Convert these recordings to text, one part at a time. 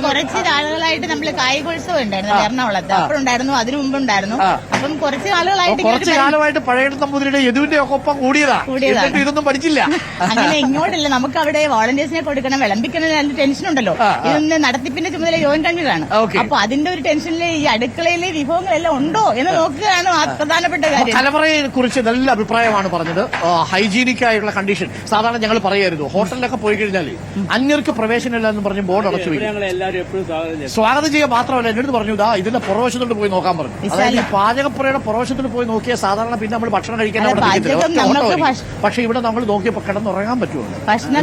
കുറച്ച് നാളുകളായിട്ട് നമ്മള് കായികോത്സവം ഉണ്ടായിരുന്നു എറണാകുളത്ത്. അപ്പോഴുണ്ടായിരുന്നു, അതിനു മുമ്പുണ്ടായിരുന്നു. അപ്പം കുറച്ച് നാളുകളായിട്ട് കുറച്ച് കാലമായിട്ട് പഴയ തമ്പുതിരിയുടെ യദുവിന്റെ ഒക്കെ ഒപ്പം കൂടിയതാണ്. ഇതൊന്നും പഠിച്ചില്ല. അങ്ങനെ ഇങ്ങോട്ടില്ല. നമുക്ക് അവിടെ വോളണ്ടിയേഴ്സിനെ കൊടുക്കണം, വിളമ്പിക്കണം, അതിന്റെ ടെൻഷൻ ഉണ്ടല്ലോ. ഇതൊന്ന് നടത്തിപ്പിന്റെ ചുമതല യോൻ കൺവീനറാണ്. അപ്പൊ അതിന്റെ ഒരു ടെൻഷനിൽ ഈ അടുക്കളയിലെ വിഭവങ്ങളെല്ലാം ഉണ്ടോ എന്ന് നോക്കുകയാണ് പ്രധാനപ്പെട്ട കാര്യം. കലവറയെ കുറിച്ച് നല്ല അഭിപ്രായമാണ് പറഞ്ഞത്. ഹൈജീനിക് ആയിട്ടുള്ള കണ്ടീഷൻ സാധാരണ ഞങ്ങൾ പറയായിരുന്നു. ഹോട്ടലിലൊക്കെ പോയി കഴിഞ്ഞാൽ അന്യർക്ക് പ്രവേശനമില്ല എന്ന് പറഞ്ഞ് ബോർഡ് അടച്ചു വയ്ക്കും. സ്വാഗതം ചെയ്യുക മാത്രമല്ല, എന്നോട് പറഞ്ഞു ഇതിന്റെ പുറവശത്തോട്ട് പോയി നോക്കാൻ പറഞ്ഞു. അതായത് പാചകപ്പുരയുടെ പുറവശത്തോട്ട് പോയി നോക്കിയാൽ സാധാരണ പിന്നെ നമ്മൾ ഭക്ഷണം കഴിക്കാൻ പക്ഷെ ഇവിടെ നമ്മൾ നോക്കിയപ്പോൾ കിടന്നുറങ്ങാൻ പറ്റുമോ? ഭക്ഷണ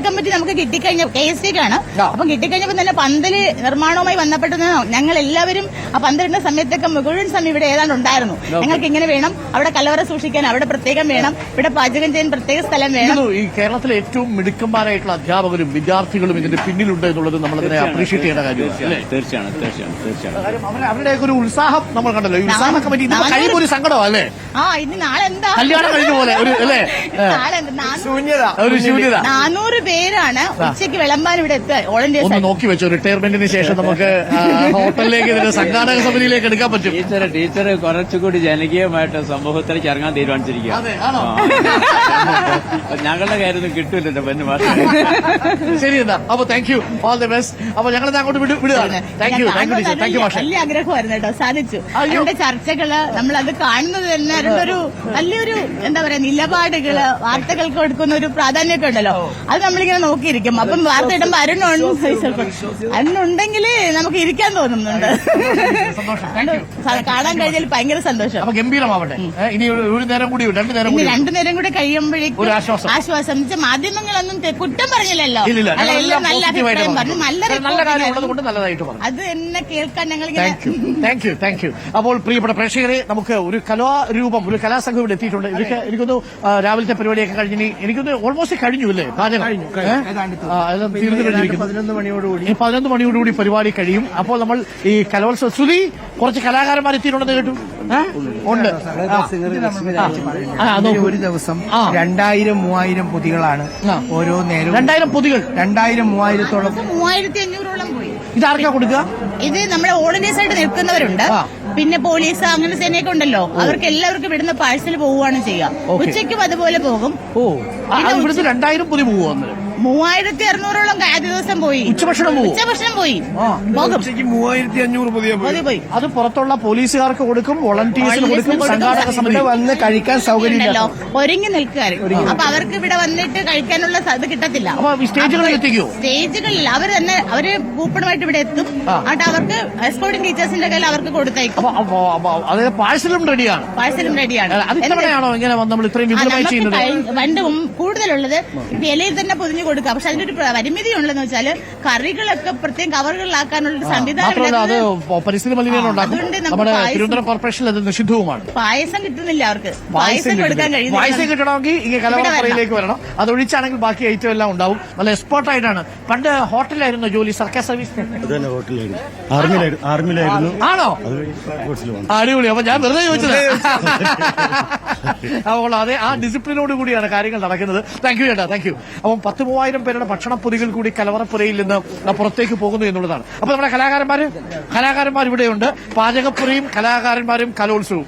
കമ്മിറ്റി നമുക്ക് കിട്ടിക്കഴിഞ്ഞ KSTക്കാണ്. അപ്പം കിട്ടിക്കഴിഞ്ഞപ്പോൾ തന്നെ പന്തല് നിർമ്മാണവുമായി ബന്ധപ്പെട്ടത് ഞങ്ങൾ എല്ലാവരും ആ പന്തലിന്റെ സമയത്തൊക്കെ മുഴുവൻ സമയം ഇവിടെ ഏതാണ്ട് ഉണ്ടായിരുന്നു. ഞങ്ങൾക്ക് ഇങ്ങനെ വേണം, അവിടെ കലവറ സൂക്ഷിക്കാൻ അവിടെ പ്രത്യേകം വേണം, ഇവിടെ പാചകം ചെയ്യാൻ പ്രത്യേക സ്ഥലം വേണം. ഈ കേരളത്തിലെ ഏറ്റവും മിടുക്കന്മാരായിട്ടുള്ള അധ്യാപകരും വിദ്യാർത്ഥികളും ഇതിന്റെ പിന്നിലുണ്ട് എന്നുള്ളത് നമ്മളതിനെ അപ്രീഷിയേറ്റ് ചെയ്യേണ്ട കാര്യമാണ്. തീർച്ചയായും അവരുടെ ഒരു ഉത്സാഹം നമ്മൾ കണ്ടല്ലോ. ഈ ഉത്സാഹ കമ്മിറ്റി കഴിയുമ്പോൾ ഒരു സങ്കടം അല്ലേ? ഇനി നാളെ എന്താ കല്യാണം കഴിഞ്ഞ പോലെ ഒരു അല്ലേ ശൂന്യത. 400 പേരാണ് ഉച്ചയ്ക്ക് വിളമ്പാൻ ഇവിടെ എത്തുക. ഒന്ന് നോക്കി വെച്ചോ, റിട്ടയർമെന്റിന് ശേഷം നമുക്ക് ഹോട്ടലിലേക്ക് ഇതിന്റെ സംഘാടക സമിതിയിലേക്ക് എടുക്കാൻ പറ്റും. ടീച്ചർ കുറച്ചുകൂടി ജനകീയമായിട്ട് സമൂഹത്തിലേക്ക് ഇറങ്ങാൻ തീരുമാനിച്ചിരിക്കുക. ഞങ്ങളുടെ കാര്യമൊന്നും കിട്ടൂല്ലോ പെണ്ണ് മാത്രം. ശരി എന്നാ. അപ്പൊ thank you, all the best. അപ്പൊ ഞങ്ങളത് അങ്ങോട്ട് വിടുകയാണ്. Thank you teacher. Thank you മാഷെ. വലിയ ആഗ്രഹമായിരുന്നു കേട്ടോ, സാധിച്ചു. അതിന്റെ ചർച്ചകള് നമ്മളത് കാണുന്നത് തന്നെ അതിന്റെ വലിയൊരു എന്താ പറയാ നിലപാടുകള് വാർത്തകൾക്ക് കൊടുക്കുന്ന ഒരു പ്രാധാന്യമൊക്കെ ഉണ്ടല്ലോ. അത് നമ്മളിങ്ങനെ നോക്കിയിരിക്കും. അപ്പം വാർത്ത ഇടുമ്പോ അരുണുണ്ടെങ്കിൽ നമുക്ക് ഇരിക്കാൻ തോന്നുന്നുണ്ട്. കാണാൻ കഴിഞ്ഞാൽ ഭയങ്കര സന്തോഷം. അപ്പൊ ഗംഭീരമാവട്ടെ. ഇനി ഒരു നേരം കൂടി, രണ്ടു നേരം കൂടി കഴിയുമ്പോഴേക്കും ആശ്വാസം. മാധ്യമങ്ങളൊന്നും കുറ്റം പറഞ്ഞില്ലല്ലോ, എല്ലാം നല്ല അഭിപ്രായം പറഞ്ഞു, നല്ല നല്ലതായിട്ട് അത് എന്നെ കേൾക്കാൻ ഞങ്ങൾ. Thank you. അപ്പോൾ പ്രിയപ്പെട്ട പ്രേക്ഷകരെ, നമുക്ക് ഒരു കലാരൂപം, ഒരു കലാസംഘം ഇവിടെ എത്തിയിട്ടുണ്ട്. ഇതൊക്കെ എനിക്കൊന്ന് രാവിലത്തെ പരിപാടിയൊക്കെ കഴിഞ്ഞ് എനിക്കൊന്ന് ഓൾമോസ്റ്റ് കഴിഞ്ഞു അല്ലേ? പാചകം തീർന്നു കഴിഞ്ഞിരിക്കുന്നു. 11 മണിയോടുകൂടി പരിപാടി കഴിയും. അപ്പോൾ നമ്മൾ ഈ കലോത്സവ ശ്രുതി കുറച്ച് കലാകാരന്മാർ എത്തിയിട്ടുണ്ടെന്ന് കേട്ടു. ഉണ്ട്. ഒരു ദിവസം 2000-3000 പൊതികളാണ് ഓരോ നേരം. 2000 പൊതികൾ, 2000-3000-ഓളം. 3500-ഓളം പോയി. ഇതാർക്കാ കൊടുക്കുക? ഇത് നമ്മുടെ വോളണ്ടിയേഴ്സ് ആയിട്ട് നിൽക്കുന്നവരുണ്ട്, പിന്നെ പോലീസ് അങ്ങനെ സേനയൊക്കെ ഉണ്ടല്ലോ. അവർക്ക് എല്ലാവർക്കും ഇവിടുന്ന് പാഴ്സൽ പോവുകയാണ് ചെയ്യുക. ഉച്ചയ്ക്കും അതുപോലെ പോകും. ഇവിടുത്തെ 2000 പൊതി പോകുമോ? 3600-ഓളം ആദ്യ ദിവസം പോയി. ഉച്ചഭക്ഷണം പോയി പോകും. 3500 പോയി. അത് പുറത്തുള്ള പോലീസുകാർക്ക് കൊടുക്കും, വോളണ്ടിയേഴ്സിന് കൊടുക്കും, സംഘാടക സമിതി വന്ന് കഴിക്കാൻ സൗകര്യമില്ലല്ലോ, ഒരുങ്ങി നിൽക്കാറ്. അപ്പൊ അവർക്ക് ഇവിടെ വന്നിട്ട് കഴിക്കാനുള്ള ഇത് കിട്ടത്തില്ല. സ്റ്റേജുകളിൽ എത്തിക്കുമോ? സ്റ്റേജുകളിൽ അവർ തന്നെ അവര് കൂപ്പണുമായിട്ട് ഇവിടെ എത്തും. എന്നിട്ട് അവർക്ക് എസ്കോർട്ടിംഗ് ടീച്ചേഴ്സിന്റെ കയ്യിൽ അവർക്ക് കൊടുത്തേക്കും. അതായത് പാഴ്സലും റെഡിയാണ്. അതിത്തവണയാണോ ഇങ്ങനെ നമ്മൾ ഇത്രയും വിപുലമായി ചെയ്യുന്നത്? പണ്ടും കൂടുതലുള്ളത് ഇലയിൽ തന്നെ പൊതിഞ്ഞു കൊടുക്കുക. പക്ഷെ അതിന്റെ ഒരു പരിമിതി ഉള്ളതെന്ന് വെച്ചാൽ കറികളൊക്കെ പ്രത്യേകം കവറുകളിലാക്കാനുള്ള സംവിധാനം. അത് പരിസ്ഥിതി മലിനീകരണം ഉണ്ടാക്കും. നമ്മുടെ തിരുവനന്തപുരം കോർപ്പറേഷനിൽ അത് നിഷിദ്ധവുമാണ്. പായസം കിട്ടുന്നില്ല അവർക്ക്. പായസം കൊടുക്കാൻ കഴിയുന്നില്ല. പായസം കിട്ടണമെങ്കിൽ ഈ കലവറയിലേക്ക് വരണം. അതൊഴിച്ചാണെങ്കിൽ ബാക്കി ഐറ്റം എല്ലാം ഉണ്ടാവും. നല്ല എക്സ്പേർട്ട് ആയിട്ടാണ്. പണ്ട് ഹോട്ടലിലായിരുന്നു ജോലി, സർക്കാർ സർവീസ്. ആണോ? അടിപൊളി. അപ്പൊ ഞാൻ വെറുതെ ചോദിച്ചത്. അപ്പോൾ അതെ, ആ ഡിസിപ്ലിനോട് കൂടിയാണ് കാര്യങ്ങൾ നടക്കുന്നത്. താങ്ക് യു ചേട്ടാ, താങ്ക് യു. അപ്പം 10,000-3000 പേരുടെ ഭക്ഷണപ്പൊതികൾ കൂടി കലവറപ്പുരയിൽ നിന്ന് പുറത്തേക്ക് പോകുന്നു എന്നുള്ളതാണ്. അപ്പൊ നമ്മുടെ കലാകാരന്മാർ ഇവിടെയുണ്ട്. പാചകപ്പുരയും കലാകാരന്മാരും കലോത്സവവും.